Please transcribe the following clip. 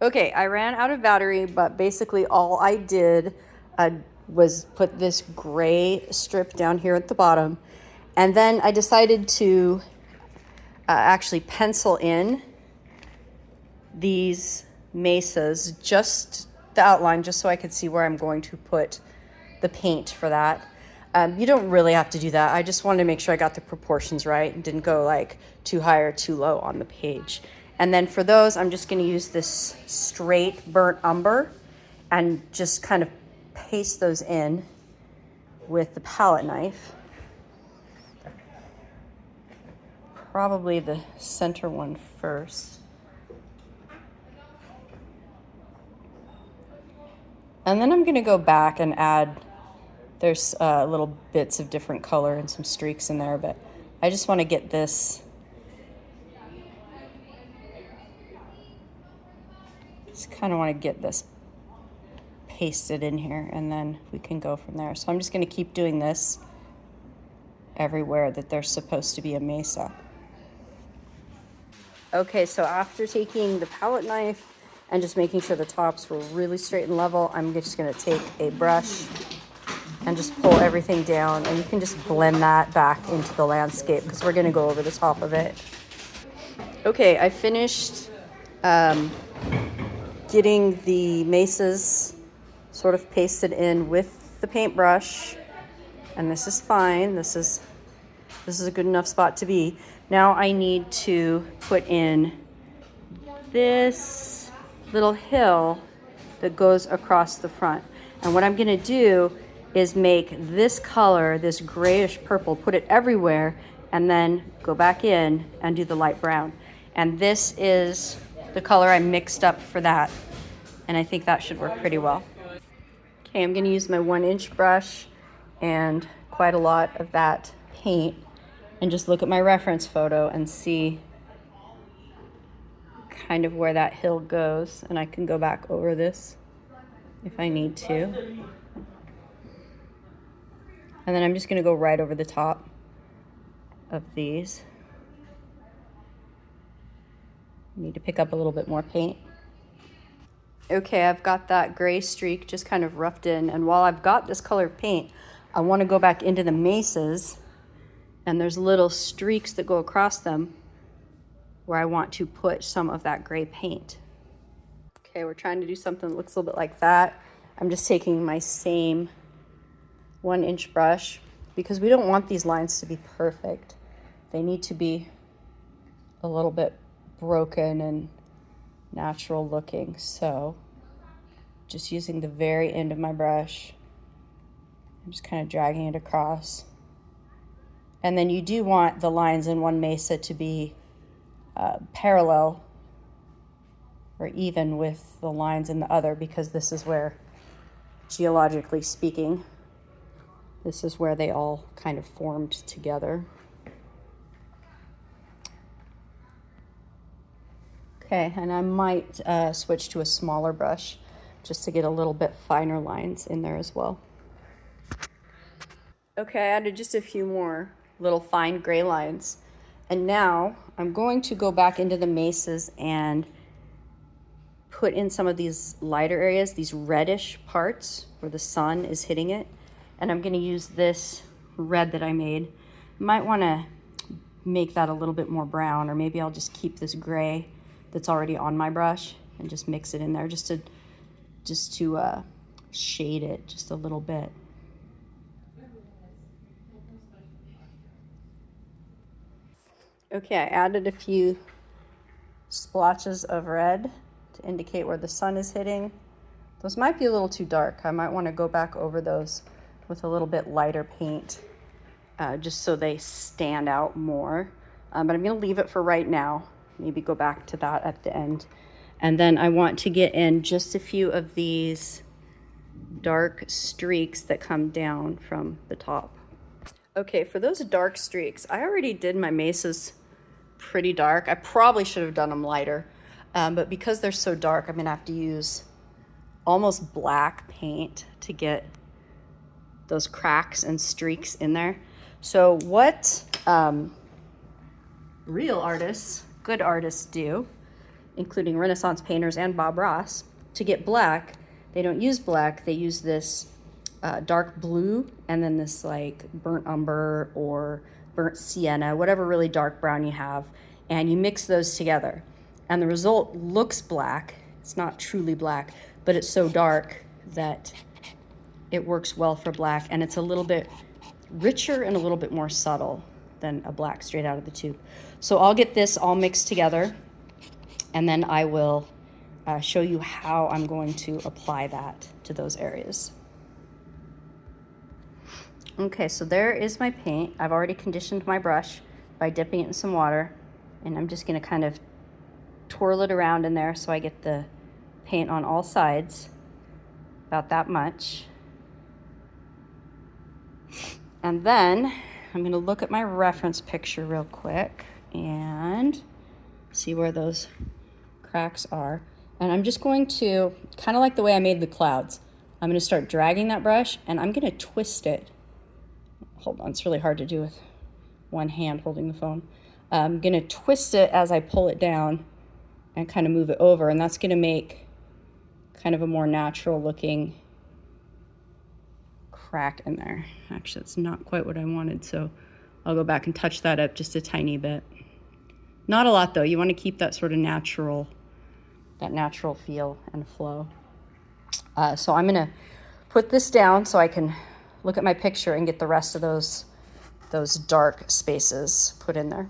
Okay, I ran out of battery, but basically all I did was put this gray strip down here at the bottom. And then I decided to actually pencil in these mesas, just the outline, just so I could see where I'm going to put the paint for that. You don't really have to do that. I just wanted to make sure I got the proportions right and didn't go like too high or too low on the page. And then for those, I'm just going to use this straight burnt umber and just kind of paste those in with the palette knife. Probably the center one first. And then I'm going to go back and add, there's little bits of different color and some streaks in there, but I just want to get this, just kind of want to get this pasted in here, and then we can go from there. So I'm just going to keep doing this everywhere that there's supposed to be a mesa. Okay, so after taking the palette knife and just making sure the tops were really straight and level, I'm just going to take a brush and just pull everything down, and you can just blend that back into the landscape because we're going to go over the top of it. Okay, I finished getting the mesas sort of pasted in with the paintbrush, and this is fine. This is a good enough spot to be. Now I need to put in this little hill that goes across the front. And what I'm gonna do is make this color, this grayish purple, put it everywhere, and then go back in and do the light brown. And this is the color I mixed up for that. And I think that should work pretty well. Okay, I'm gonna use my 1-inch brush and quite a lot of that paint, and just look at my reference photo and see kind of where that hill goes. And I can go back over this if I need to. And then I'm just gonna go right over the top of these. Need to pick up a little bit more paint. Okay, I've got that gray streak just kind of roughed in, and while I've got this color of paint, I want to go back into the mesas, and there's little streaks that go across them where I want to put some of that gray paint. Okay, we're trying to do something that looks a little bit like that. I'm just taking my same 1-inch brush because we don't want these lines to be perfect. They need to be a little bit broken and natural looking. So just using the very end of my brush, I'm just kind of dragging it across. And then you do want the lines in one mesa to be parallel or even with the lines in the other, because this is where, geologically speaking, this is where they all kind of formed together. Okay, and I might switch to a smaller brush just to get a little bit finer lines in there as well. Okay, I added just a few more little fine gray lines. And now I'm going to go back into the mesas and put in some of these lighter areas, these reddish parts where the sun is hitting it. And I'm gonna use this red that I made. Might wanna make that a little bit more brown, or maybe I'll just keep this gray that's already on my brush and just mix it in there just to shade it just a little bit. Okay, I added a few splotches of red to indicate where the sun is hitting. Those might be a little too dark. I might want to go back over those with a little bit lighter paint, just so they stand out more. But I'm going to leave it for right now. Maybe go back to that at the end. And then I want to get in just a few of these dark streaks that come down from the top. Okay, for those dark streaks, I already did my mesas pretty dark. I probably should have done them lighter, but because they're so dark, I'm gonna have to use almost black paint to get those cracks and streaks in there. So what real artists, good artists do, including Renaissance painters and Bob Ross, to get black, they don't use black, they use this dark blue and then this like burnt umber or burnt sienna, whatever really dark brown you have, and you mix those together. And the result looks black. It's not truly black, but it's so dark that it works well for black, and it's a little bit richer and a little bit more subtle than a black straight out of the tube. So I'll get this all mixed together, and then I will show you how I'm going to apply that to those areas. Okay, so there is my paint. I've already conditioned my brush by dipping it in some water, and I'm just gonna kind of twirl it around in there so I get the paint on all sides, about that much. And then I'm gonna look at my reference picture real quick and see where those cracks are. And I'm just going to, kind of like the way I made the clouds, I'm gonna start dragging that brush and I'm gonna twist it. Hold on, it's really hard to do with one hand holding the phone. I'm gonna twist it as I pull it down and kind of move it over, and that's gonna make kind of a more natural looking crack in there. Actually, it's not quite what I wanted, so I'll go back and touch that up just a tiny bit. Not a lot though, you wanna keep that sort of natural, that natural feel and flow. So I'm gonna put this down so I can look at my picture and get the rest of those dark spaces put in there.